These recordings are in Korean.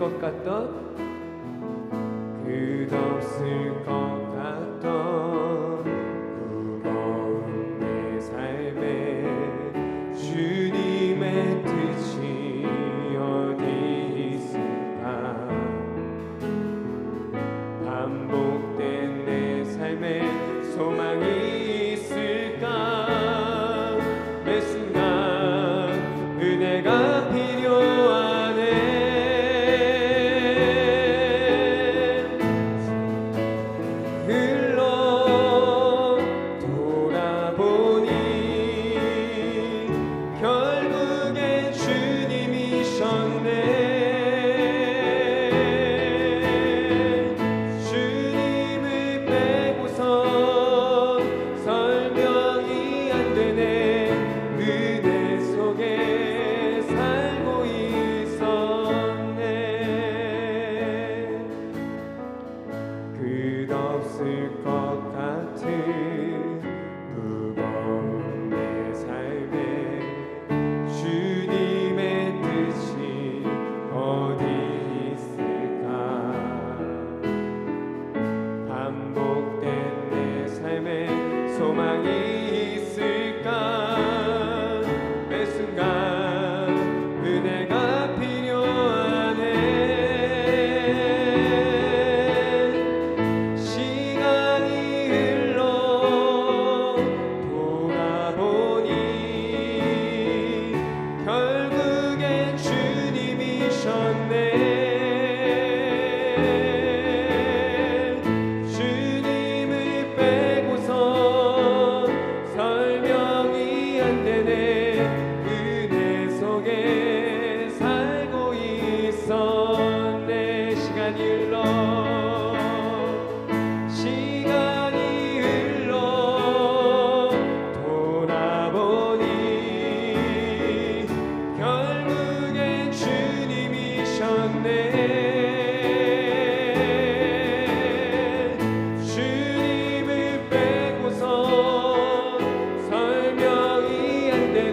것 같던 끝없을 것 같던 무거운 내 삶에 주님의 뜻이 어디 있을까. 반복된 내 삶에 소망이 있을까. 매 순간 은혜가 필요하네. 흘러 돌아보니 결국엔 주님이셨네. 주님을 빼고선 설명이 안 되네. 은혜 속에 살고 있었네. 끝없을 것 같은 무거운 내 삶에 주님의 뜻이 어디 있을까. 반복된 내 삶에 소망이 있을까. 매 순간 은혜가 필요하네. 시간이 흘러 돌아보니 결국엔 주님이셨네. 주님을 빼고선 설명이 안 되네. 은혜 속에 살고 있었네. 시간이 흘러 돌아보니 결국엔 주님이셨네. 주님을 빼고선 설명이 안 되네.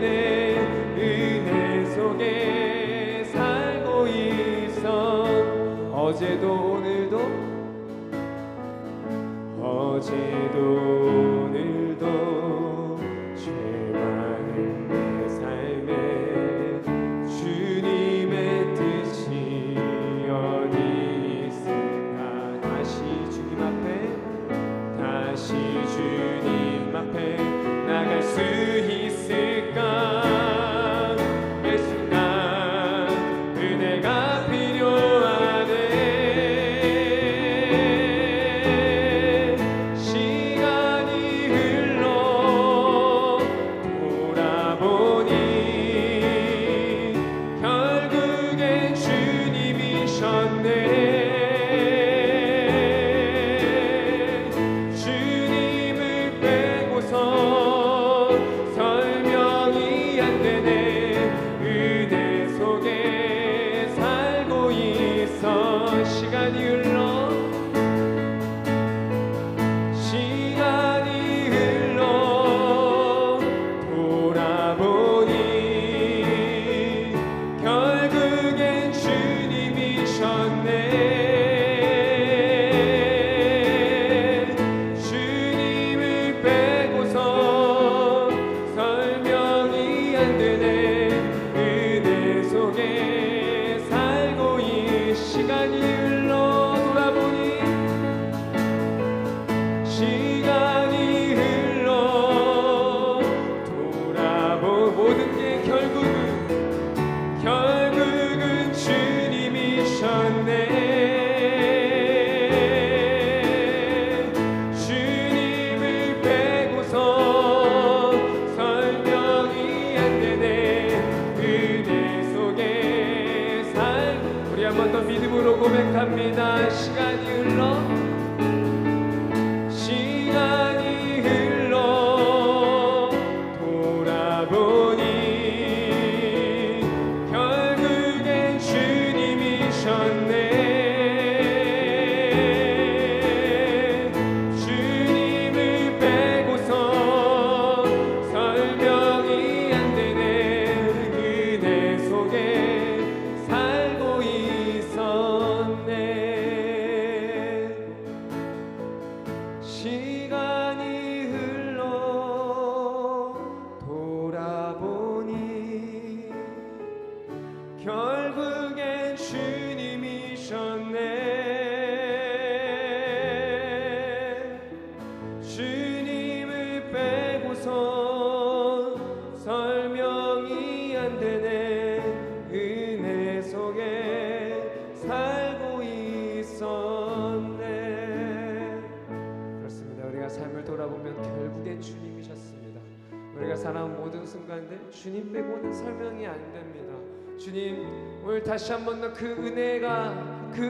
우리가 살아온 모든 순간들 주님 빼고는 설명이 안 됩니다. 주님, 오늘 다시 한 번 더 그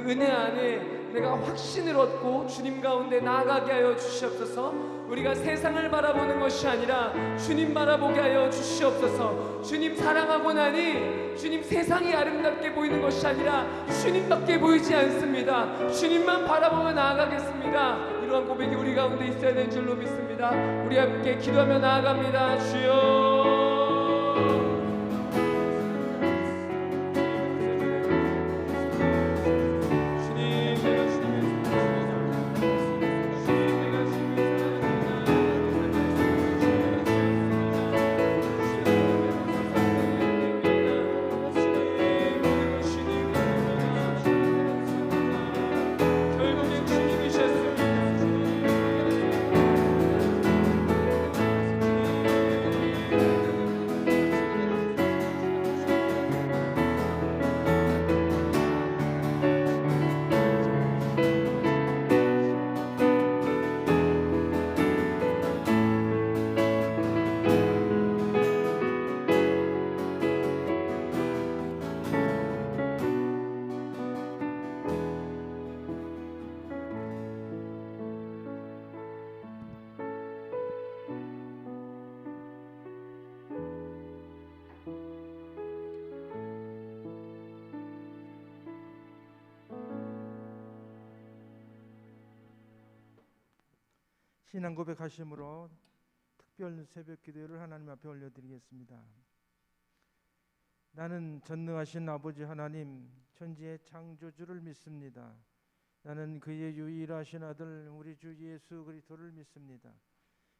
은혜 안에 내가 확신을 얻고 주님 가운데 나아가게 하여 주시옵소서. 우리가 세상을 바라보는 것이 아니라 주님 바라보게 하여 주시옵소서. 주님 사랑하고 나니 주님 세상이 아름답게 보이는 것이 아니라 주님밖에 보이지 않습니다. 주님만 바라보며 나아가겠습니다. 이러한 고백이 우리 가운데 있어야 되는 줄로 믿습니다. 우리 함께 기도하며 나아갑니다. 주여, 신앙 고백하심으로 특별 새벽 기도를 하나님 앞에 올려드리겠습니다. 나는 전능하신 아버지 하나님, 천지의 창조주를 믿습니다. 나는 그의 유일하신 아들 우리 주 예수 그리스도를 믿습니다.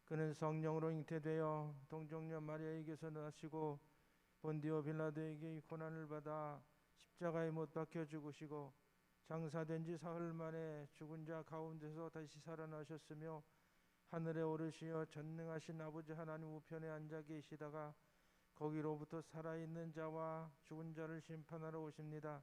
그는 성령으로 잉태되어 동정녀 마리아에게서 나시고 본디오 빌라도에게 고난을 받아 십자가에 못 박혀 죽으시고 장사된 지 사흘 만에 죽은 자 가운데서 다시 살아나셨으며 하늘에 오르시어 전능하신 아버지 하나님 우편에 앉아 계시다가 거기로부터 살아있는 자와 죽은 자를 심판하러 오십니다.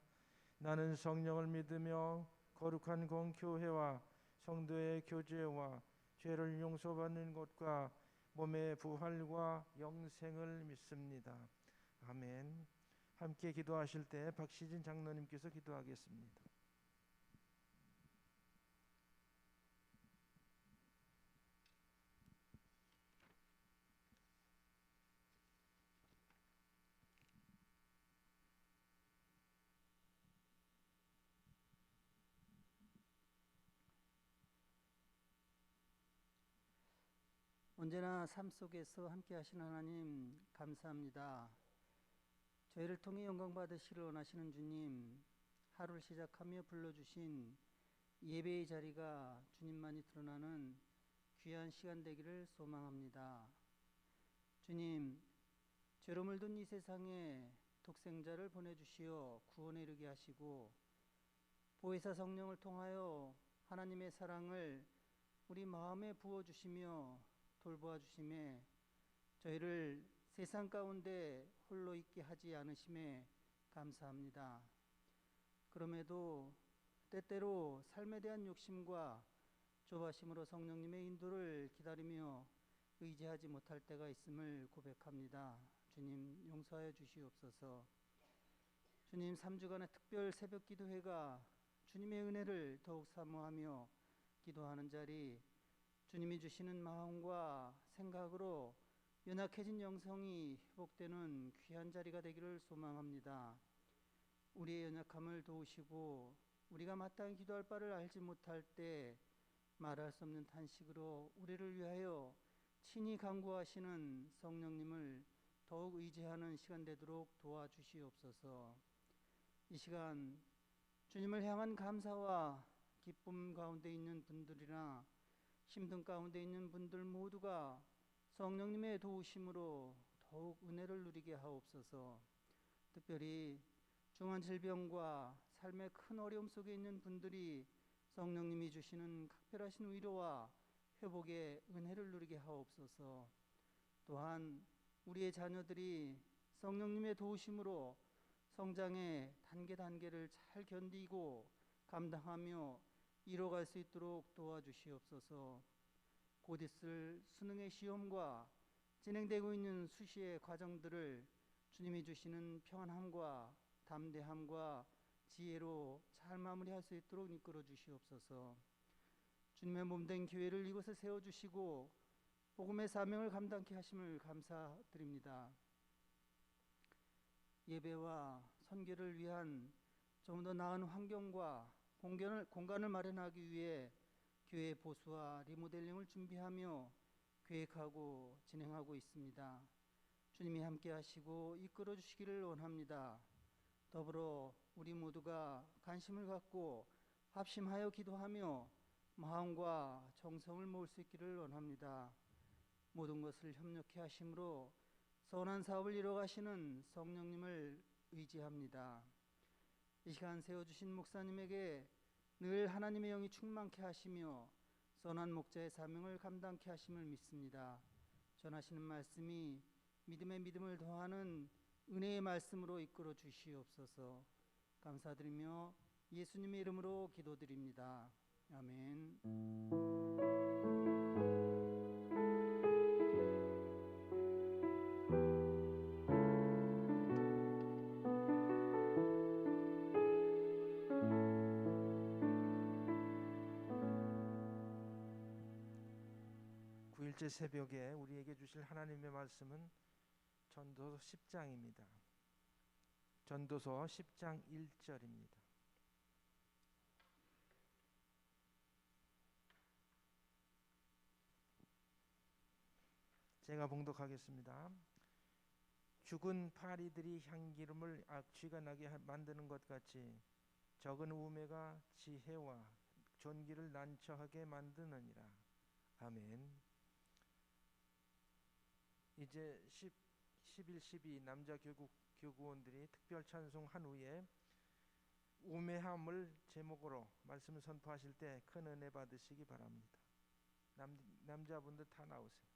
나는 성령을 믿으며 거룩한 공교회와 성도의 교제와 죄를 용서받는 것과 몸의 부활과 영생을 믿습니다. 아멘. 함께 기도하실 때 박시진 장로님께서 기도하겠습니다. 언제나 삶 속에서 함께 하신 하나님 감사합니다. 저희를 통해 영광 받으시길 원하시는 주님, 하루를 시작하며 불러주신 예배의 자리가 주님만이 드러나는 귀한 시간 되기를 소망합니다. 주님, 죄로 물든 이 세상에 독생자를 보내주시어 구원에 이르게 하시고 보혜사 성령을 통하여 하나님의 사랑을 우리 마음에 부어주시며 돌보아 주심에 저희를 세상 가운데 홀로 있게 하지 않으심에 감사합니다. 그럼에도 때때로 삶에 대한 욕심과 조바심으로 성령님의 인도를 기다리며 의지하지 못할 때가 있음을 고백합니다. 주님 용서하여 주시옵소서. 주님 3주간의 특별 새벽 기도회가 주님의 은혜를 더욱 사모하며 기도하는 자리, 주님이 주시는 마음과 생각으로 연약해진 영성이 회복되는 귀한 자리가 되기를 소망합니다. 우리의 연약함을 도우시고 우리가 마땅히 기도할 바를 알지 못할 때 말할 수 없는 탄식으로 우리를 위하여 친히 간구하시는 성령님을 더욱 의지하는 시간 되도록 도와주시옵소서. 이 시간 주님을 향한 감사와 기쁨 가운데 있는 분들이나 힘든 가운데 있는 분들 모두가 성령님의 도우심으로 더욱 은혜를 누리게 하옵소서. 특별히 중한 질병과 삶의 큰 어려움 속에 있는 분들이 성령님이 주시는 각별하신 위로와 회복의 은혜를 누리게 하옵소서. 또한 우리의 자녀들이 성령님의 도우심으로 성장의 단계를 잘 견디고 감당하며 이뤄갈 수 있도록 도와주시옵소서. 곧 있을 수능의 시험과 진행되고 있는 수시의 과정들을 주님이 주시는 평안함과 담대함과 지혜로 잘 마무리할 수 있도록 이끌어 주시옵소서. 주님의 몸된 교회를 이곳에 세워주시고 복음의 사명을 감당케 하심을 감사드립니다. 예배와 선교를 위한 좀 더 나은 환경과 공간을 마련하기 위해 교회 보수와 리모델링을 준비하며 계획하고 진행하고 있습니다. 주님이 함께 하시고 이끌어 주시기를 원합니다. 더불어 우리 모두가 관심을 갖고 합심하여 기도하며 마음과 정성을 모을 수 있기를 원합니다. 모든 것을 협력해 하심으로 선한 사업을 이뤄가시는 성령님을 의지합니다. 이 시간 세워주신 목사님에게 늘 하나님의 영이 충만케 하시며 선한 목자의 사명을 감당케 하심을 믿습니다. 전하시는 말씀이 믿음에 믿음을 더하는 은혜의 말씀으로 이끌어 주시옵소서. 감사드리며 예수님의 이름으로 기도드립니다. 아멘. 9일째 새벽에 우리에게 주실 하나님의 말씀은 전도서 10장입니다. 전도서 10장 1절입니다. 제가 봉독하겠습니다. 죽은 파리들이 향기름을 악취가 나게 만드는 것 같이 적은 우매가 지혜와 존귀를 난처하게 만드느니라. 아멘. 이제 11, 12 남자 교구원들이 특별 찬송한 후에 우매함을 제목으로 말씀을 선포하실 때 큰 은혜 받으시기 바랍니다. 남자분들 다 나오세요.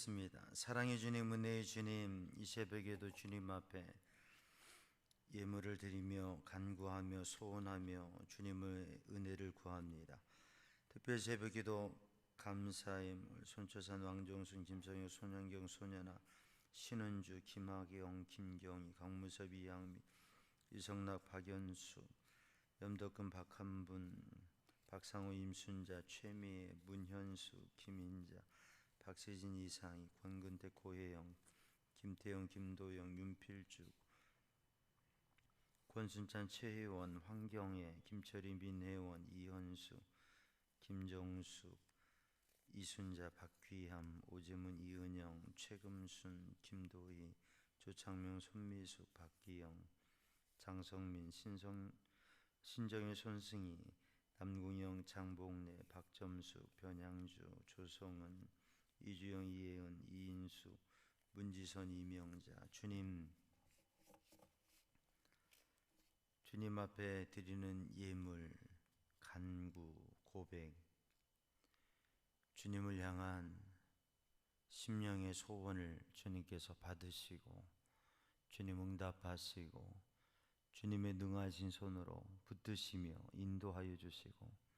기도하겠습니다. 사랑의 주님, 은혜의 주님, 이 새벽에도 주님 앞에 예물을 드리며 간구하며 소원하며 주님의 은혜를 구합니다. 특별 새벽에도 감사의 손초산 왕종순 김성효 손현경 소녀나 신은주 김학영 김경희 강무섭 이양미 이성락 박연수 염덕근 박한분 박상호 임순자 최미애 문현수 김인자 박세진 이상희 권근태 고혜영 김태영 김도영 윤필주 권순찬 최혜원 황경애 김철희 민혜원 이현수 김정숙 이순자 박귀함 오재문 이은영 최금순 김도희 조창명 손미숙 박기영 장성민 신정혜 손승희 남궁영 장봉래 박점숙 변양주 조성은 이주영 이혜은 이인수 문지선 이명자 주님 앞에 드리는 예물 간구 고백 주님을 향한 심령의 소원을 주님께서 받으시고 주님 응답하시고 주님의 능하신 손으로 붙드시며 인도하여 주시고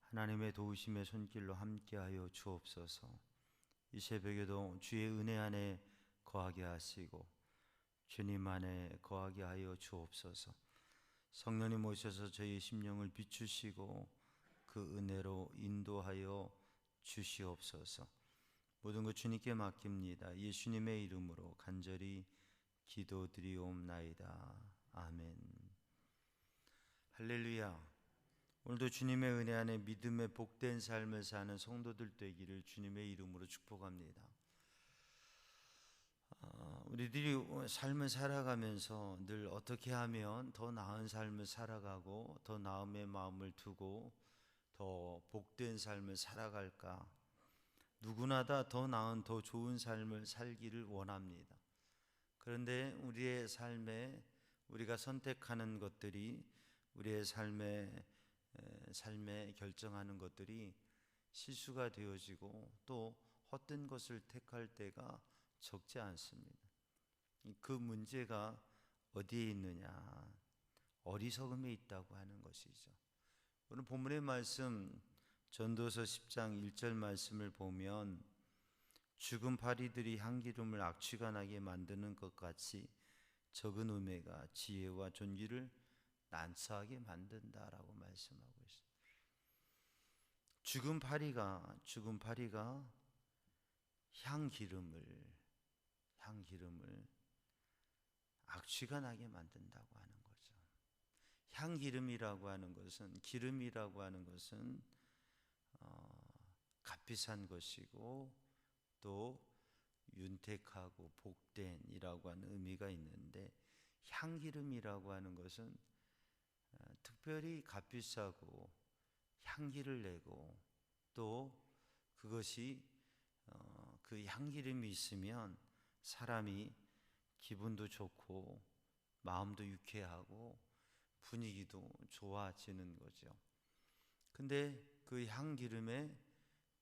하나님의 도우심의 손길로 함께하여 주옵소서. 이 새벽에도 주의 은혜 안에 거하게 하시고 주님 안에 거하게 하여 주옵소서. 성령님 오셔서 저희 심령을 비추시고 그 은혜로 인도하여 주시옵소서. 모든 것 주님께 맡깁니다. 예수님의 이름으로 간절히 기도드리옵나이다. 아멘. 할렐루야. 오늘도 주님의 은혜 안에 믿음의 복된 삶을 사는 성도들 되기를 주님의 이름으로 축복합니다. 우리들이 삶을 살아가면서 늘 어떻게 하면 더 나은 삶을 살아가고 더 나음의 마음을 두고 더 복된 삶을 살아갈까? 누구나 다 더 나은 더 좋은 삶을 살기를 원합니다. 그런데 우리의 삶에 우리가 선택하는 것들이 우리의 삶에 결정하는 것들이 실수가 되어지고 또 헛된 것을 택할 때가 적지 않습니다. 그 문제가 어디에 있느냐? 어리석음에 있다고 하는 것이죠. 오늘 본문의 말씀 전도서 10장 1절 말씀을 보면 죽은 파리들이 향기름을 악취가 나게 만드는 것 같이 적은 우매가 지혜와 존귀를 난처하게 만든다라고 말씀하고 있습니다. 죽은 파리가 향기름을 악취가 나게 만든다고 하는 거죠. 향기름이라고 하는 것은 기름이라고 하는 것은 값비싼 것이고 또 윤택하고 복된이라고 하는 의미가 있는데 향기름이라고 하는 것은 특별히 값비싸고 향기를 내고 또 그것이 그 향기름이 있으면 사람이 기분도 좋고 마음도 유쾌하고 분위기도 좋아지는 거죠. 근데 그 향기름에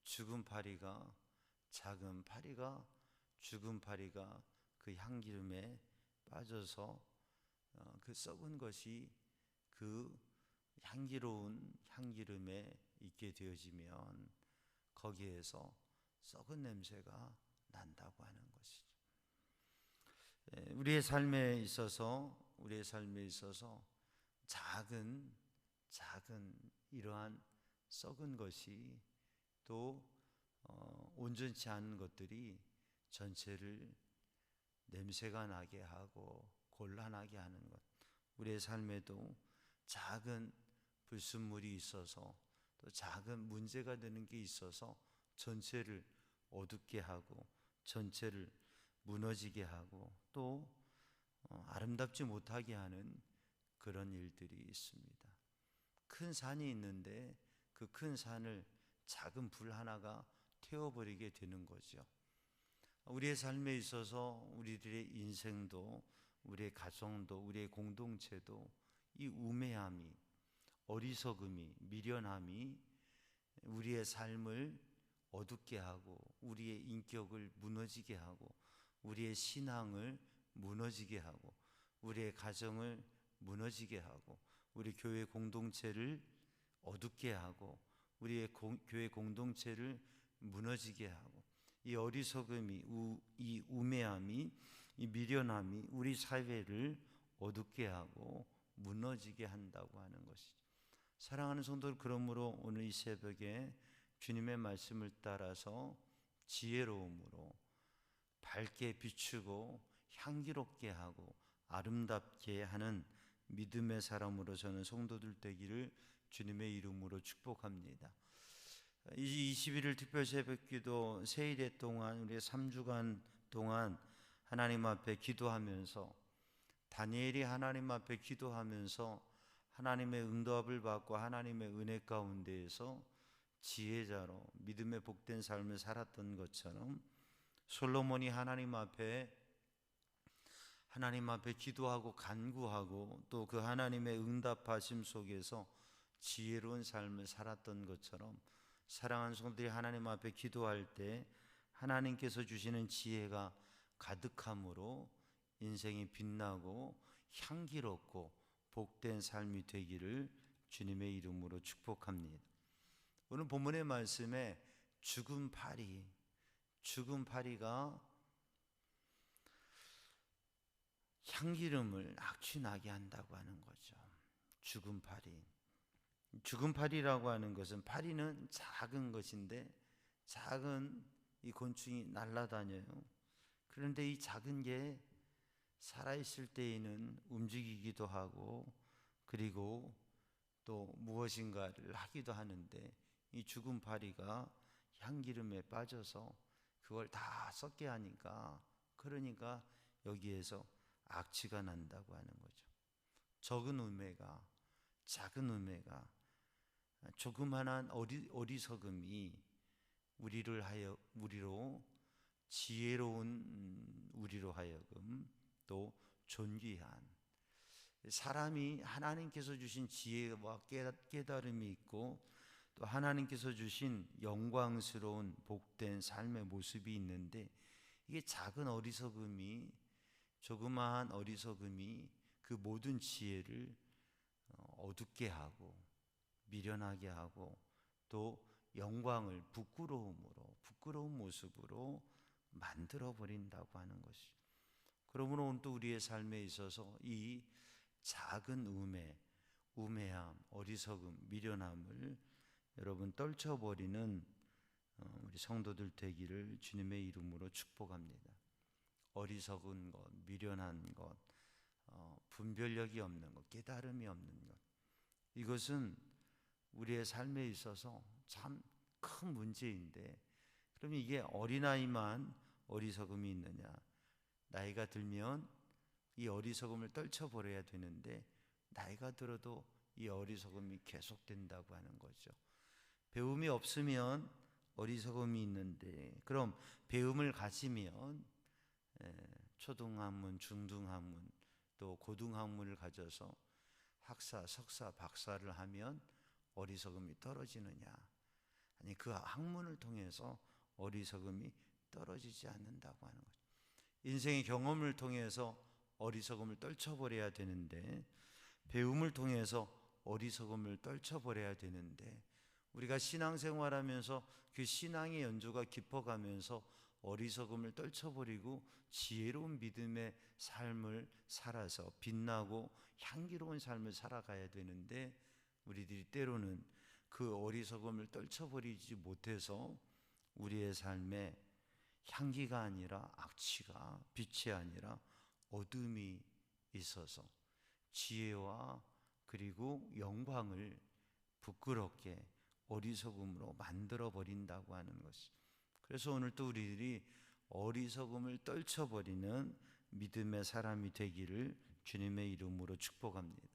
죽은 파리가 작은 파리가 죽은 파리가 그 향기름에 빠져서 그 썩은 것이 그 향기로운 향기름에 있게 되어지면 거기에서 썩은 냄새가 난다고 하는 것이죠. 우리의 삶에 있어서 작은 이러한 썩은 것이 또 온전치 않은 것들이 전체를 냄새가 나게 하고 곤란하게 하는 것. 우리의 삶에도 작은 불순물이 있어서 또 작은 문제가 되는 게 있어서 전체를 어둡게 하고 전체를 무너지게 하고 또 아름답지 못하게 하는 그런 일들이 있습니다. 큰 산이 있는데 그 큰 산을 작은 불 하나가 태워버리게 되는 거죠. 우리의 삶에 있어서 우리들의 인생도 우리의 가정도 우리의 공동체도 이 우매함이 어리석음이 미련함이 우리의 삶을 어둡게 하고 우리의 인격을 무너지게 하고 우리의 신앙을 무너지게 하고 우리의 가정을 무너지게 하고 우리 교회 공동체를 어둡게 하고 우리의 교회 공동체를 무너지게 하고 이 어리석음이 이 우매함이 이 미련함이 우리 사회를 어둡게 하고 무너지게 한다고 하는 것이죠. 사랑하는 성도들, 그러므로 오늘 이 새벽에 주님의 말씀을 따라서 지혜로움으로 밝게 비추고 향기롭게 하고 아름답게 하는 믿음의 사람으로 저는 성도들 되기를 주님의 이름으로 축복합니다. 이 21일 특별 새벽기도 세일의 동안 우리 3주간 동안 하나님 앞에 기도하면서 다니엘이 하나님 앞에 기도하면서 하나님의 응답을 받고 하나님의 은혜 가운데에서 지혜자로 믿음의 복된 삶을 살았던 것처럼 솔로몬이 하나님 앞에 기도하고 간구하고 또 그 하나님의 응답하심 속에서 지혜로운 삶을 살았던 것처럼 사랑하는 성도들이 하나님 앞에 기도할 때 하나님께서 주시는 지혜가 가득함으로 인생이 빛나고 향기롭고 복된 삶이 되기를 주님의 이름으로 축복합니다. 오늘 본문의 말씀에 죽은 파리가 향기름을 악취나게 한다고 하는 거죠. 죽은 파리라고 하는 것은, 파리는 작은 것인데 작은 이 곤충이 날아다녀요. 그런데 이 작은 게 살아있을 때에는 움직이기도 하고 그리고 또 무엇인가를 하기도 하는데 이 죽은 파리가 향기름에 빠져서 그걸 다 썩게 하니까, 그러니까 여기에서 악취가 난다고 하는 거죠. 작은 우매가 조그만한 어리석음이 우리로 지혜로운 우리로 하여금 또 존귀한, 사람이 하나님께서 주신 지혜와 깨달음이 있고 또 하나님께서 주신 영광스러운 복된 삶의 모습이 있는데, 이게 조그마한 어리석음이 그 모든 지혜를 어둡게 하고 미련하게 하고 또 영광을 부끄러운 모습으로 만들어 버린다고 하는 것이죠. 그러므로 오늘 또 우리의 삶에 있어서 이 작은 우매함, 어리석음, 미련함을 여러분 떨쳐버리는 우리 성도들 되기를 주님의 이름으로 축복합니다. 어리석은 것, 미련한 것, 분별력이 없는 것, 깨달음이 없는 것, 이것은 우리의 삶에 있어서 참 큰 문제인데, 그러면 이게 어린아이만 어리석음이 있느냐? 나이가 들면 이 어리석음을 떨쳐버려야 되는데 나이가 들어도 이 어리석음이 계속된다고 하는 거죠. 배움이 없으면 어리석음이 있는데, 그럼 배움을 가지면 초등학문, 중등학문, 또 고등학문을 가져서 학사, 석사, 박사를 하면 어리석음이 떨어지느냐? 아니, 그 학문을 통해서 어리석음이 떨어지지 않는다고 하는 거죠. 인생의 경험을 통해서 어리석음을 떨쳐버려야 되는데, 배움을 통해서 어리석음을 떨쳐버려야 되는데, 우리가 신앙생활하면서 그 신앙의 연조가 깊어가면서 어리석음을 떨쳐버리고 지혜로운 믿음의 삶을 살아서 빛나고 향기로운 삶을 살아가야 되는데, 우리들이 때로는 그 어리석음을 떨쳐버리지 못해서 우리의 삶에 향기가 아니라 악취가, 빛이 아니라 어둠이 있어서 지혜와 그리고 영광을 부끄럽게 어리석음으로 만들어 버린다고 하는 것이. 그래서 오늘 또 우리들이 어리석음을 떨쳐버리는 믿음의 사람이 되기를 주님의 이름으로 축복합니다.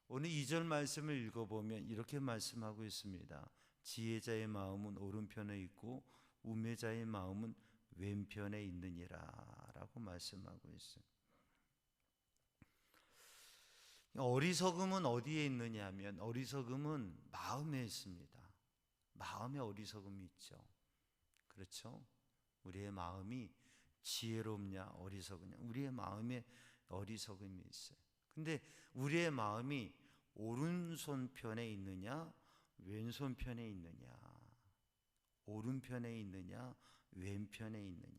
오늘 2절 말씀을 읽어보면 이렇게 말씀하고 있습니다. 지혜자의 마음은 오른편에 있고 우매자의 마음은 왼편에 있느니라 라고 말씀하고 있어요. 어리석음은 어디에 있느냐 하면, 어리석음은 마음에 있습니다. 마음에 어리석음이 있죠. 그렇죠? 우리의 마음이 지혜롭냐 어리석으냐, 우리의 마음에 어리석음이 있어요. 근데 우리의 마음이 오른손편에 있느냐 왼손편에 있느냐, 오른편에 있느냐 왼편에 있느냐,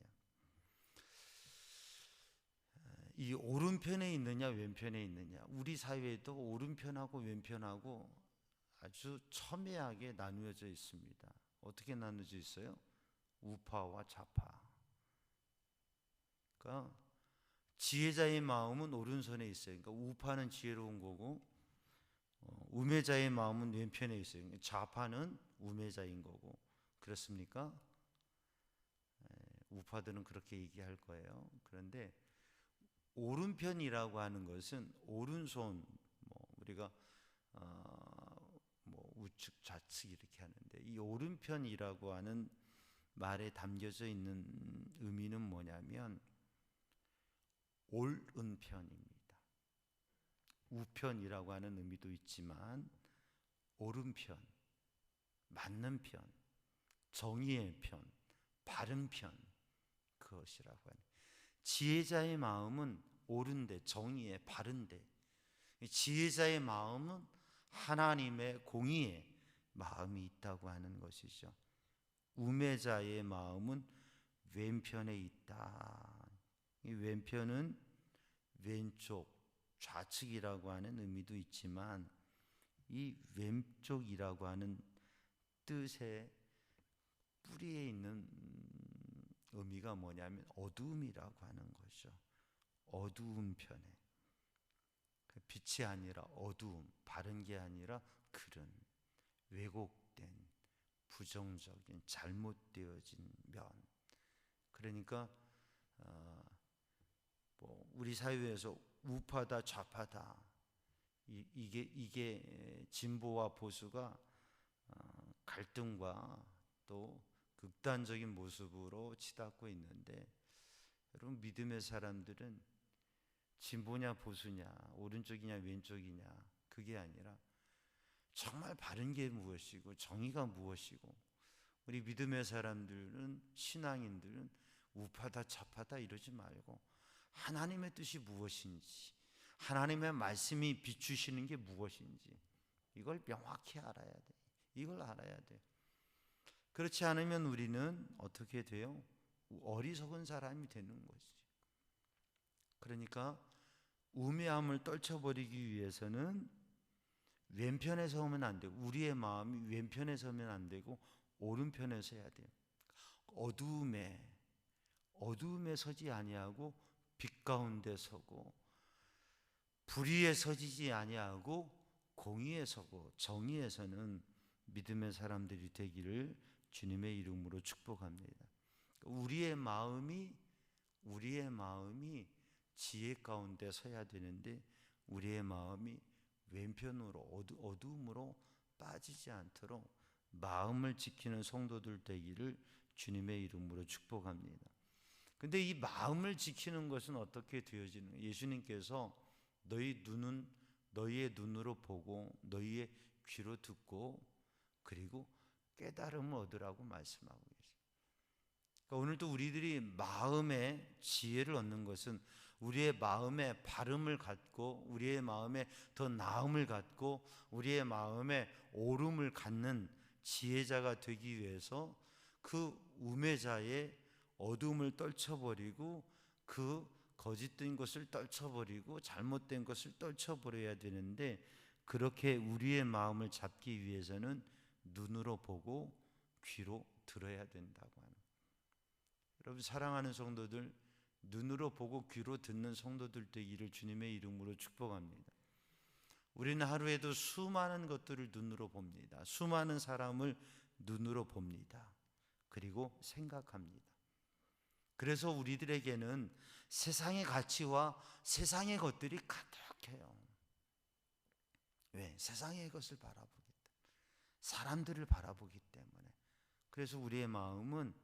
이 오른편에 있느냐 왼편에 있느냐, 우리 사회에도 오른편하고 왼편하고 아주 첨예하게 나누어져 있습니다. 어떻게 나누어져 있어요? 우파와 좌파. 그러니까 지혜자의 마음은 오른손에 있어요. 그러니까 우파는 지혜로운 거고, 우매자의 마음은 왼편에 있어요. 그러니까 좌파는 우매자인 거고. 그렇습니까? 우파들은 그렇게 얘기할 거예요. 그런데 오른편이라고 하는 것은 오른손, 우리가 우측 좌측 이렇게 하는데, 이 오른편이라고 하는 말에 담겨져 있는 의미는 뭐냐면 옳은 편입니다. 우편이라고 하는 의미도 있지만 옳은 편, 맞는 편, 정의의 편, 바른 편, 그것이라고 하는. 지혜자의 마음은 옳은데, 정의에 바른데, 지혜자의 마음은 하나님의 공의의 마음이 있다고 하는 것이죠. 우매자의 마음은 왼편에 있다. 이 왼편은 왼쪽, 좌측이라고 하는 의미도 있지만, 이 왼쪽이라고 하는 뜻의 뿌리에 있는 의미가 뭐냐면 어두움이라고 하는 것이죠. 어두운 편에, 빛이 아니라 어두움, 바른 게 아니라 그른, 왜곡된, 부정적인, 잘못되어진 면. 그러니까 우리 사회에서 우파다 좌파다, 이게 진보와 보수가 갈등과 또 극단적인 모습으로 치닫고 있는데, 여러분, 믿음의 사람들은 진보냐 보수냐, 오른쪽이냐 왼쪽이냐, 그게 아니라 정말 바른 게 무엇이고 정의가 무엇이고, 우리 믿음의 사람들은, 신앙인들은 우파다 좌파다 이러지 말고 하나님의 뜻이 무엇인지, 하나님의 말씀이 비추시는 게 무엇인지, 이걸 명확히 알아야 돼. 이걸 알아야 돼. 그렇지 않으면 우리는 어떻게 돼요? 어리석은 사람이 되는 거지. 그러니까 우매함을 떨쳐버리기 위해서는 왼편에 서면 안 되고, 우리의 마음이 왼편에 서면 안 되고 오른편에 서야 돼요. 어두움에 서지 아니하고 빛 가운데 서고, 불의에 서지지 아니하고 공의에 서고 정의에 서는 믿음의 사람들이 되기를 주님의 이름으로 축복합니다. 우리의 마음이 지혜 가운데 서야 되는데, 우리의 마음이 왼편으로 어두움으로 빠지지 않도록 마음을 지키는 성도들 되기를 주님의 이름으로 축복합니다. 근데 이 마음을 지키는 것은 어떻게 되어지는 거예요? 예수님께서 너희의 눈으로 보고 너희의 귀로 듣고 그리고 깨달음을 얻으라고 말씀하고 계세요. 그러니까 오늘도 우리들이 마음의 지혜를 얻는 것은 우리의 마음에 바름을 갖고, 우리의 마음에 더 나음을 갖고, 우리의 마음에 오름을 갖는 지혜자가 되기 위해서 그 우매자의 어둠을 떨쳐버리고, 그 거짓된 것을 떨쳐버리고 잘못된 것을 떨쳐버려야 되는데, 그렇게 우리의 마음을 잡기 위해서는 눈으로 보고 귀로 들어야 된다고 하는. 여러분, 사랑하는 성도들, 눈으로 보고 귀로 듣는 성도들 되기를 주님의 이름으로 축복합니다. 우리는 하루에도 수많은 것들을 눈으로 봅니다. 수많은 사람을 눈으로 봅니다. 그리고 생각합니다. 그래서 우리들에게는 세상의 가치와 세상의 것들이 가득해요. 왜? 세상의 것을 바라보기 때문에, 사람들을 바라보기 때문에. 그래서 우리의 마음은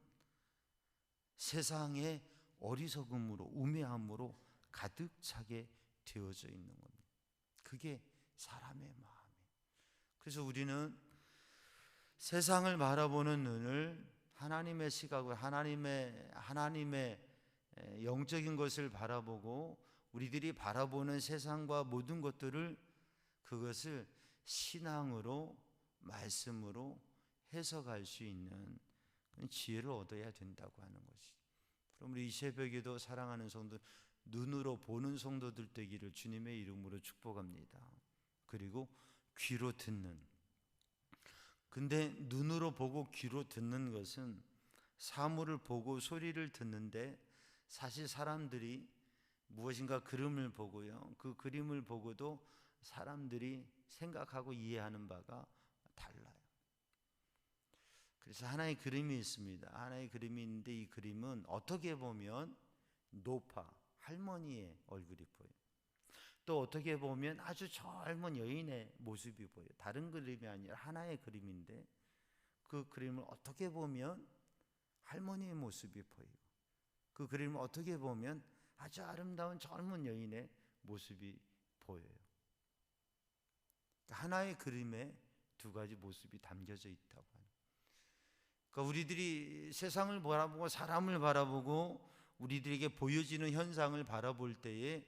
세상의 어리석음으로, 우매함으로 가득 차게 되어져 있는 겁니다. 그게 사람의 마음이에요. 그래서 우리는 세상을 바라보는 눈을 하나님의 시각으로 하나님의 영적인 것을 바라보고 우리들이 바라보는 세상과 모든 것들을 그것을 신앙으로 말씀으로 해석할 수 있는 그런 지혜를 얻어야 된다고 하는 것이. 그럼 우리 이 새벽에도 사랑하는 성도, 눈으로 보는 성도들 되기를 주님의 이름으로 축복합니다. 그리고 귀로 듣는. 근데 눈으로 보고 귀로 듣는 것은 사물을 보고 소리를 듣는데 사실 사람들이 무엇인가 그림을 보고요, 그 그림을 보고도 사람들이 생각하고 이해하는 바가 달라요. 그래서 하나의 그림이 있습니다. 하나의 그림이 있는데 이 그림은 어떻게 보면 노파, 할머니의 얼굴이 보여요. 또 어떻게 보면 아주 젊은 여인의 모습이 보여요. 다른 그림이 아니라 하나의 그림인데 그 그림을 어떻게 보면 할머니의 모습이 보이고 그 그림을 어떻게 보면 아주 아름다운 젊은 여인의 모습이 보여요. 하나의 그림에 두 가지 모습이 담겨져 있다고 하는. 그러니까 우리들이 세상을 바라보고 사람을 바라보고 우리들에게 보여지는 현상을 바라볼 때에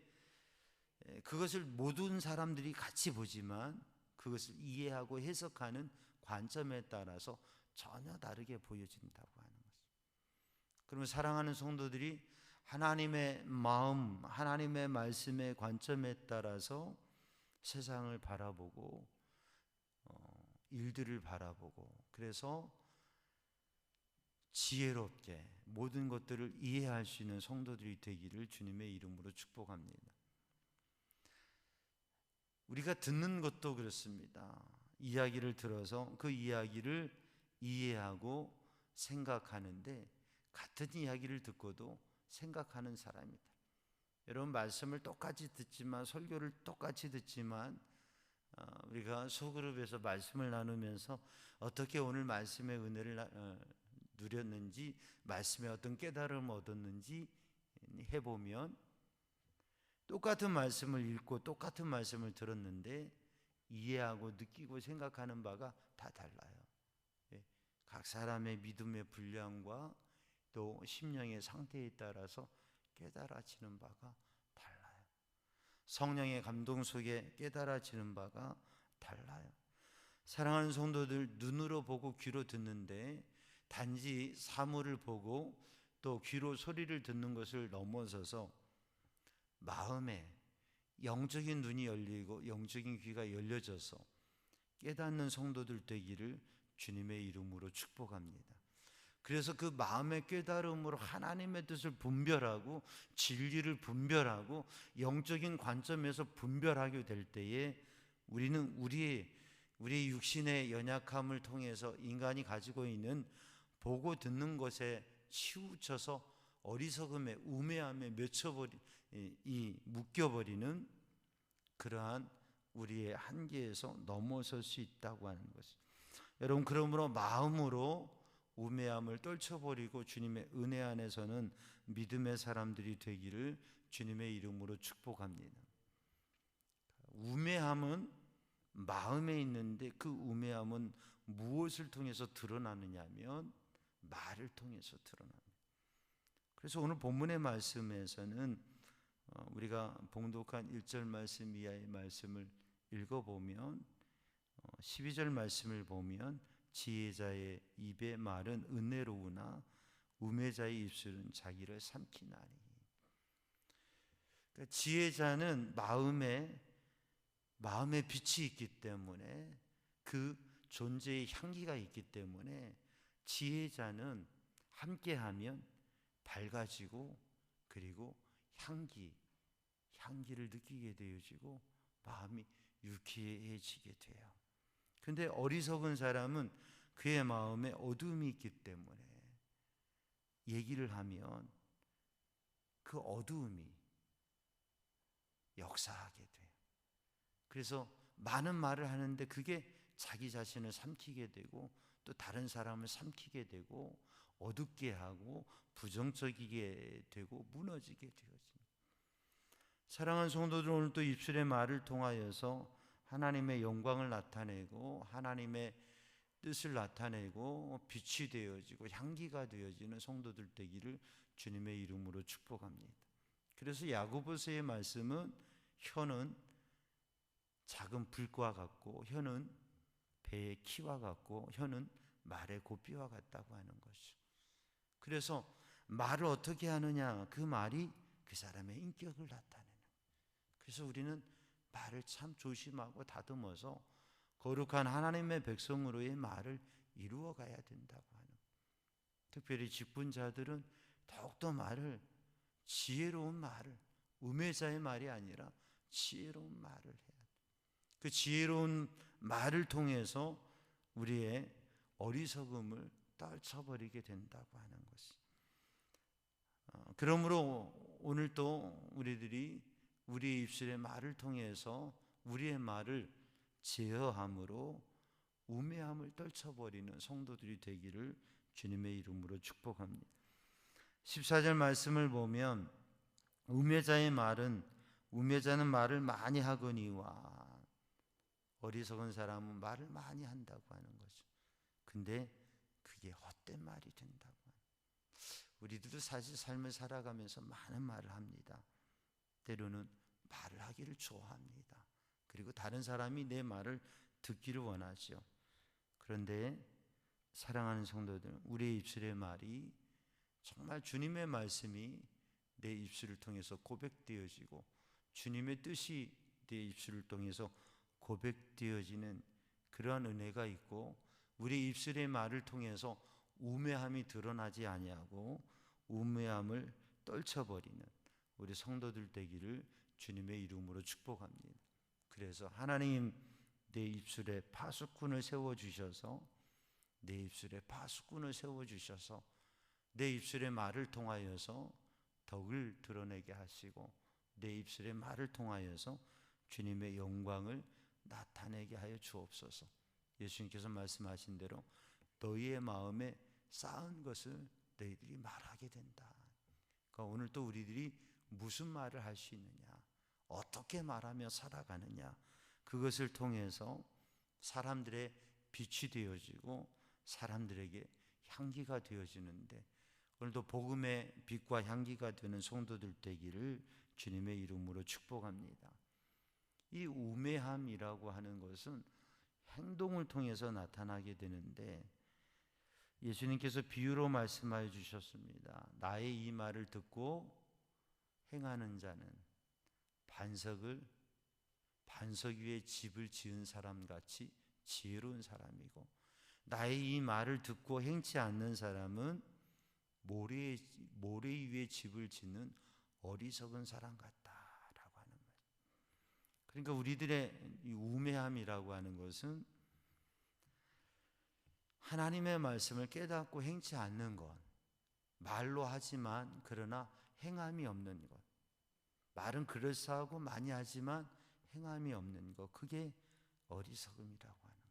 그것을 모든 사람들이 같이 보지만 그것을 이해하고 해석하는 관점에 따라서 전혀 다르게 보여진다고 하는 것입니다. 그러면 사랑하는 성도들이 하나님의 마음, 하나님의 말씀의 관점에 따라서 세상을 바라보고 일들을 바라보고 그래서 지혜롭게 모든 것들을 이해할 수 있는 성도들이 되기를 주님의 이름으로 축복합니다. 우리가 듣는 것도 그렇습니다. 이야기를 들어서 그 이야기를 이해하고 생각하는데 같은 이야기를 듣고도 생각하는 사람이다. 여러분 말씀을 똑같이 듣지만 설교를 똑같이 듣지만 우리가 소그룹에서 말씀을 나누면서 어떻게 오늘 말씀의 은혜를 누렸는지 말씀에 어떤 깨달음을 얻었는지 해보면 똑같은 말씀을 읽고 똑같은 말씀을 들었는데 이해하고 느끼고 생각하는 바가 다 달라요. 각 사람의 믿음의 분량과 또 심령의 상태에 따라서 깨달아지는 바가 달라요. 성령의 감동 속에 깨달아지는 바가 달라요. 사랑하는 성도들, 눈으로 보고 귀로 듣는데 단지 사물을 보고 또 귀로 소리를 듣는 것을 넘어서서 마음에 영적인 눈이 열리고 영적인 귀가 열려져서 깨닫는 성도들 되기를 주님의 이름으로 축복합니다. 그래서 그 마음의 깨달음으로 하나님의 뜻을 분별하고 진리를 분별하고 영적인 관점에서 분별하게 될 때에 우리는 우리의 육신의 연약함을 통해서 인간이 가지고 있는 보고 듣는 것에 치우쳐서 어리석음에 우매함에 묶여버리는 그러한 우리의 한계에서 넘어설 수 있다고 하는 것이. 여러분 그러므로 마음으로 우매함을 떨쳐버리고 주님의 은혜 안에서는 믿음의 사람들이 되기를 주님의 이름으로 축복합니다. 우매함은 마음에 있는데 그 우매함은 무엇을 통해서 드러나느냐 하면 말을 통해서 드러납니다. 그래서 오늘 본문의 말씀에서는 우리가 봉독한 1절 말씀 이하의 말씀을 읽어보면 12절 말씀을 보면 지혜자의 입의 말은 은혜로우나 우매자의 입술은 자기를 삼키나니. 그러니까 지혜자는 마음에 빛이 있기 때문에 그 존재의 향기가 있기 때문에 지혜자는 함께하면 밝아지고 그리고 향기를 느끼게 되어지고 마음이 유쾌해지게 돼요. 근데 어리석은 사람은 그의 마음에 어둠이 있기 때문에 얘기를 하면 그 어두움이 역사하게 돼요. 그래서 많은 말을 하는데 그게 자기 자신을 삼키게 되고 또 다른 사람을 삼키게 되고 어둡게 하고 부정적이게 되고 무너지게 되어집니다. 사랑하는 성도들, 오늘 또 입술의 말을 통하여서 하나님의 영광을 나타내고 하나님의 뜻을 나타내고 빛이 되어지고 향기가 되어지는 성도들 되기를 주님의 이름으로 축복합니다. 그래서 야고보서의 말씀은 혀는 작은 불과 같고 혀는 배의 키와 같고 혀는 말의 고삐와 같다고 하는 것이죠. 그래서 말을 어떻게 하느냐, 그 말이 그 사람의 인격을 나타내는. 그래서 우리는 말을 참 조심하고 다듬어서 거룩한 하나님의 백성으로의 말을 이루어 가야 된다고 하는. 특별히 직분자들은 더욱더 말을, 지혜로운 말을, 우매자의 말이 아니라 지혜로운 말을 해야 돼. 그 지혜로운 말을 통해서 우리의 어리석음을 떨쳐버리게 된다고 하는 것이. 그러므로 오늘도 우리들이 우리의 입술의 말을 통해서 우리의 말을 제어함으로 우매함을 떨쳐버리는 성도들이 되기를 주님의 이름으로 축복합니다. 14절 말씀을 보면 우매자는 말을 많이 하거니와, 어리석은 사람은 말을 많이 한다고 하는 거죠. 근데 그게 헛된 말이 된다고. 우리들도 사실 삶을 살아가면서 많은 말을 합니다. 때로는 말을 하기를 좋아합니다. 그리고 다른 사람이 내 말을 듣기를 원하죠. 그런데 사랑하는 성도들, 우리의 입술의 말이 정말 주님의 말씀이 내 입술을 통해서 고백되어지고 주님의 뜻이 내 입술을 통해서 고백되어지는 그러한 은혜가 있고, 우리 입술의 말을 통해서 우매함이 드러나지 아니하고 우매함을 떨쳐버리는 우리 성도들 되기를 주님의 이름으로 축복합니다. 그래서 하나님, 내 입술에 파수꾼을 세워주셔서 내 입술에 말을 통하여서 덕을 드러내게 하시고 내 입술의 말을 통하여서 주님의 영광을 나타내게 하여 주옵소서. 예수님께서 말씀하신 대로 너희의 마음에 쌓은 것을 너희들이 말하게 된다. 그러니까 오늘 또 우리들이 무슨 말을 할 수 있느냐, 어떻게 말하며 살아가느냐, 그것을 통해서 사람들의 빛이 되어지고 사람들에게 향기가 되어지는데, 오늘도 복음의 빛과 향기가 되는 성도들 되기를 주님의 이름으로 축복합니다. 이 우매함이라고 하는 것은 행동을 통해서 나타나게 되는데, 예수님께서 비유로 말씀하여 주셨습니다. 나의 이 말을 듣고 행하는 자는 반석 위에 집을 지은 사람같이 지혜로운 사람이고, 나의 이 말을 듣고 행치 않는 사람은 모래 위에 집을 짓는 어리석은 사람 같다라고 하는 말. 그러니까 우리들의 이 우매함이라고 하는 것은 하나님의 말씀을 깨닫고 행치 않는 것, 말로 하지만 그러나 행함이 없는 것, 말은 그럴싸하고 많이 하지만 행함이 없는 것, 그게 어리석음이라고 하는 것.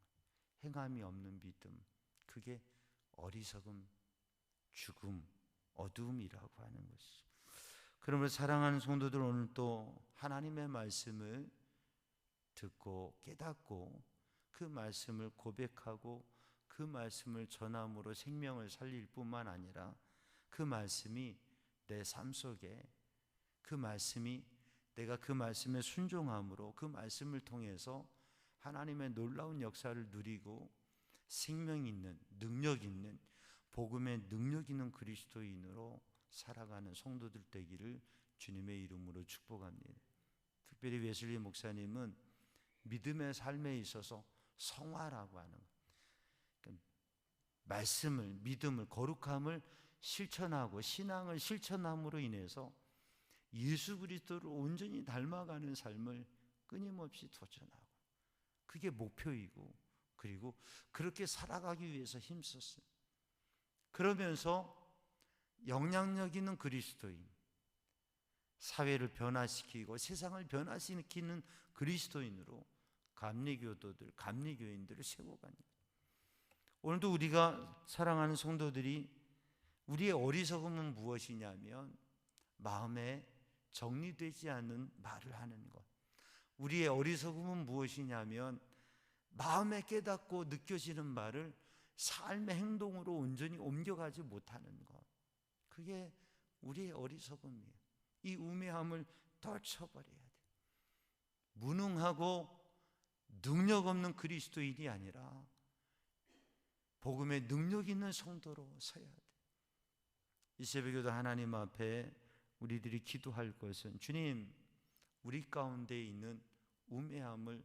행함이 없는 믿음, 그게 어리석음, 죽음, 어두움이라고 하는 것이죠. 그러므로 사랑하는 성도들, 오늘 또 하나님의 말씀을 듣고 깨닫고 그 말씀을 고백하고 그 말씀을 전함으로 생명을 살릴 뿐만 아니라 그 말씀이 내 삶 속에, 그 말씀이 내가 그 말씀에 순종함으로 그 말씀을 통해서 하나님의 놀라운 역사를 누리고 생명 있는, 능력 있는, 복음의 능력 있는 그리스도인으로 살아가는 성도들 되기를 주님의 이름으로 축복합니다. 특별히 웨슬리 목사님은 믿음의 삶에 있어서 성화라고 하는 말씀을, 믿음을, 거룩함을 실천하고 신앙을 실천함으로 인해서 예수 그리스도를 온전히 닮아가는 삶을 끊임없이 도전하고, 그게 목표이고, 그리고 그렇게 살아가기 위해서 힘썼어요. 그러면서 영향력 있는 그리스도인, 사회를 변화시키고 세상을 변화시키는 그리스도인으로 감리교도들, 감리교인들을 세워갑니다. 오늘도 우리가 사랑하는 성도들이 우리의 어리석음은 무엇이냐면 마음에 정리되지 않는 말을 하는 것. 우리의 어리석음은 무엇이냐면 마음에 깨닫고 느껴지는 말을 삶의 행동으로 온전히 옮겨가지 못하는 것, 그게 우리의 어리석음이에요. 이 우매함을 떨쳐버려야 돼. 무능하고 능력 없는 그리스도인이 아니라 복음의 능력 있는 성도로 서야 돼. 이 새벽에도 하나님 앞에 우리들이 기도할 것은, 주님, 우리 가운데 있는 우매함을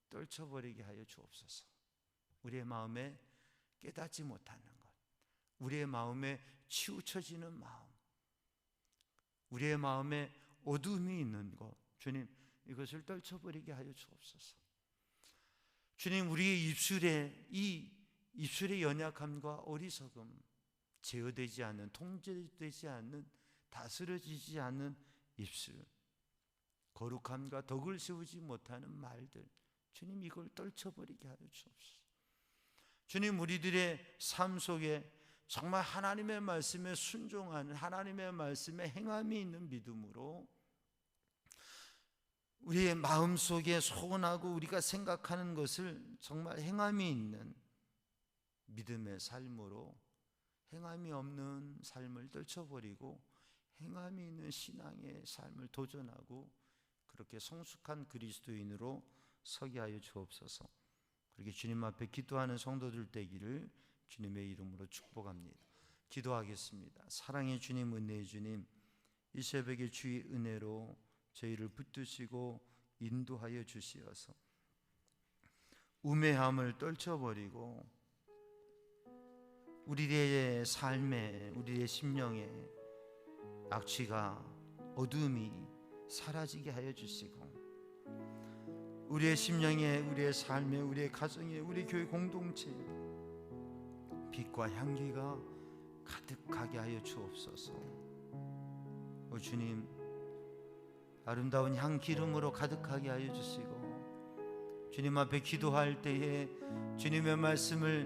떨쳐버리게 하여 주옵소서. 우리의 마음에 깨닫지 못하는 것, 우리의 마음에 치우쳐지는 마음, 우리의 마음에 어둠이 있는 것, 주님, 이것을 떨쳐버리게 하여 주옵소서. 주님, 우리의 이 입술의 연약함과 어리석음, 제어되지 않는, 통제되지 않는, 다스려지지 않는 입술, 거룩함과 덕을 세우지 못하는 말들, 주님, 이걸 떨쳐버리게 하여 주옵소서. 주님, 우리들의 삶 속에 정말 하나님의 말씀에 순종하는, 하나님의 말씀에 행함이 있는 믿음으로 우리의 마음속에 소원하고 우리가 생각하는 것을 정말 행함이 있는 믿음의 삶으로, 행함이 없는 삶을 떨쳐버리고 행함이 있는 신앙의 삶을 도전하고 그렇게 성숙한 그리스도인으로 서게 하여 주옵소서. 그렇게 주님 앞에 기도하는 성도들 되기를 주님의 이름으로 축복합니다. 기도하겠습니다. 사랑의 주님, 은혜의 주님, 이 새벽에 주의 은혜로 저희를 붙드시고 인도하여 주시어서 우매함을 떨쳐버리고 우리의 삶에, 우리의 심령에 악취가, 어둠이 사라지게 하여 주시고 우리의 심령에, 우리의 삶에, 우리의 가정에, 우리 교회 공동체에 빛과 향기가 가득하게 하여 주옵소서. 오 주님, 아름다운 향기름으로 가득하게 하여 주시고 주님 앞에 기도할 때에 주님의 말씀을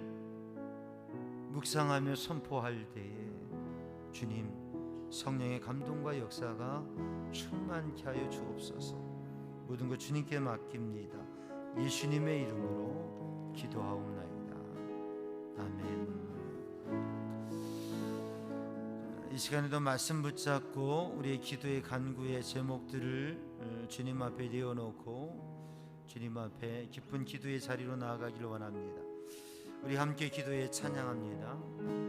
묵상하며 선포할 때에 주님 성령의 감동과 역사가 충만케 하여 주옵소서. 모든 것 주님께 맡깁니다. 예수님의 이름으로 기도하옵나이다. 아멘. 이 시간에도 말씀 붙잡고 우리의 기도의 간구의 제목들을 주님 앞에 내어놓고 주님 앞에 깊은 기도의 자리로 나아가기를 원합니다. 우리 함께 기도에 찬양합니다. 우리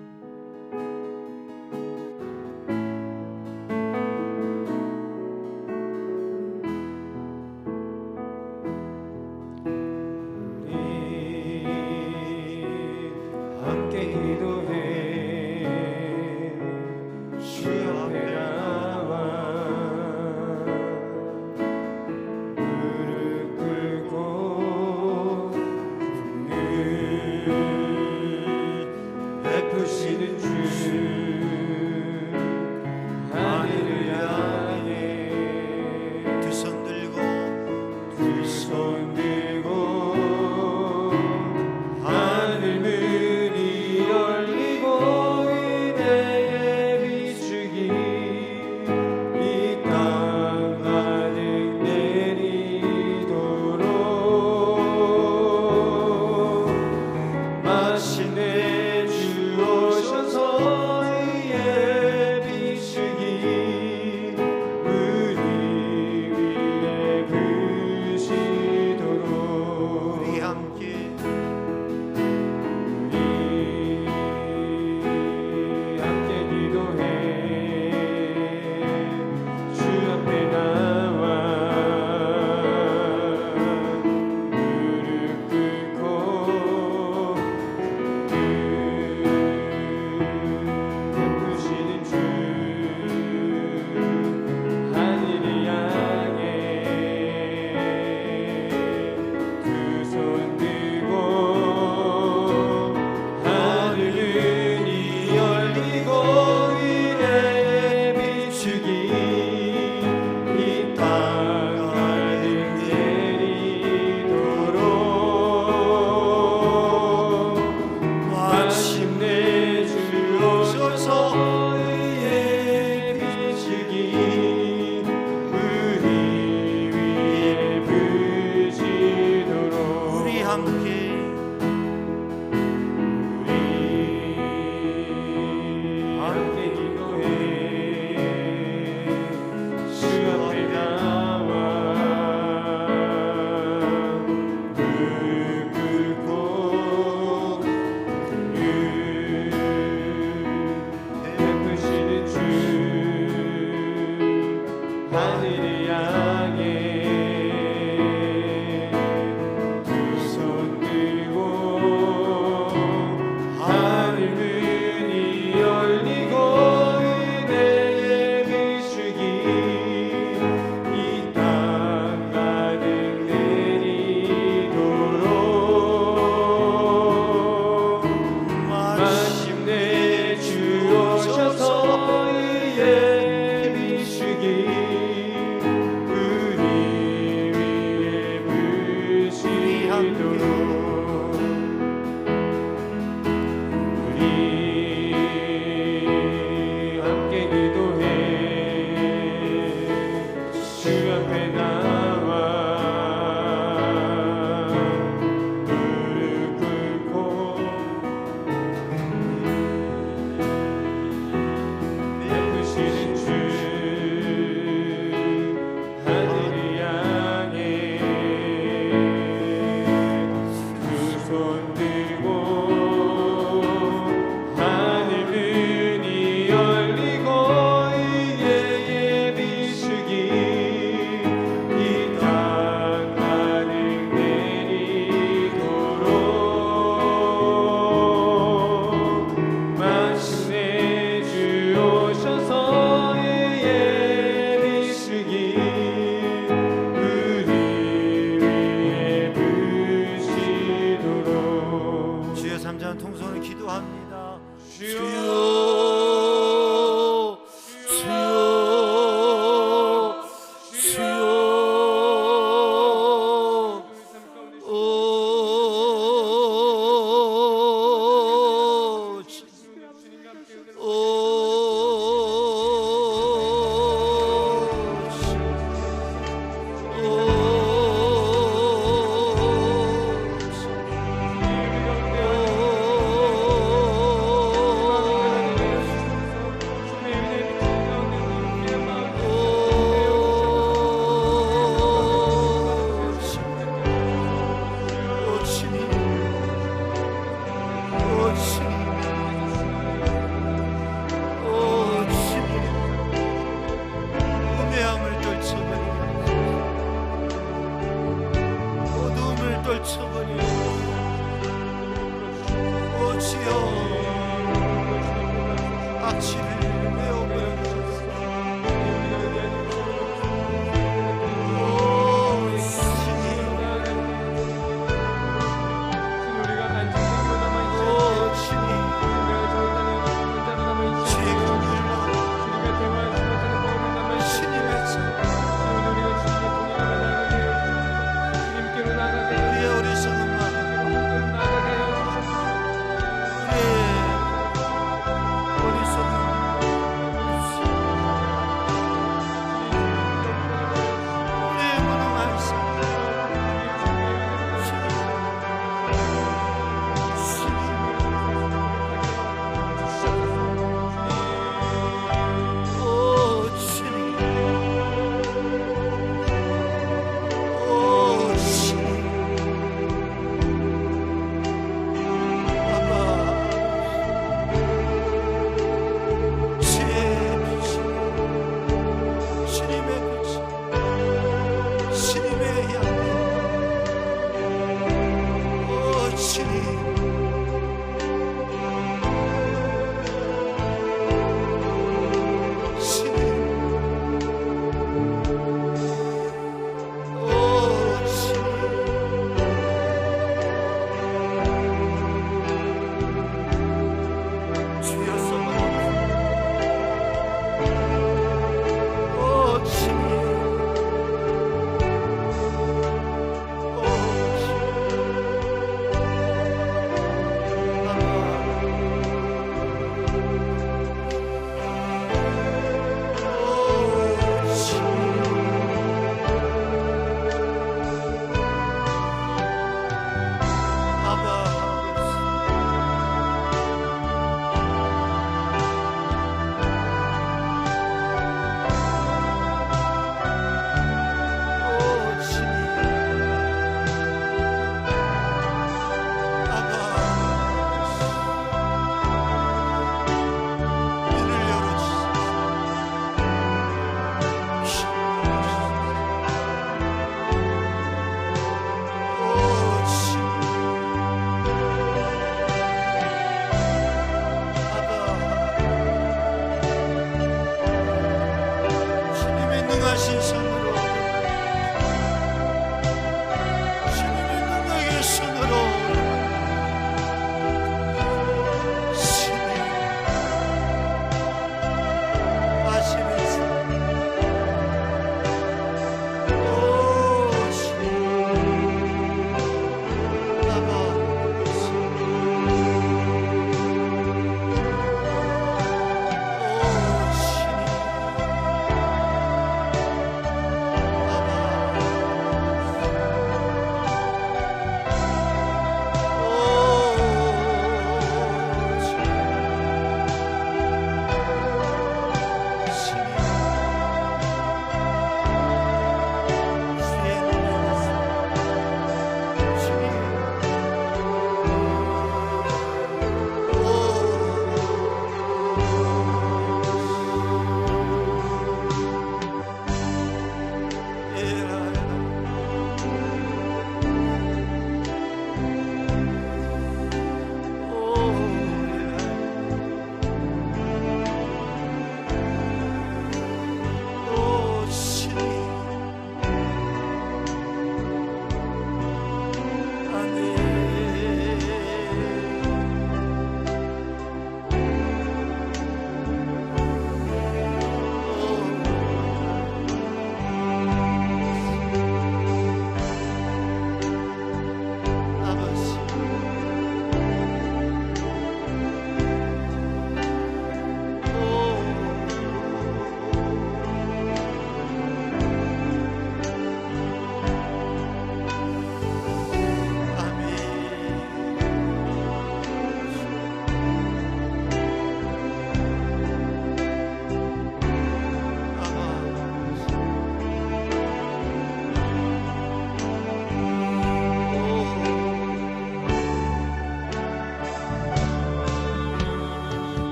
위에 부시도록 고쳐버려. 오 주여, 악취를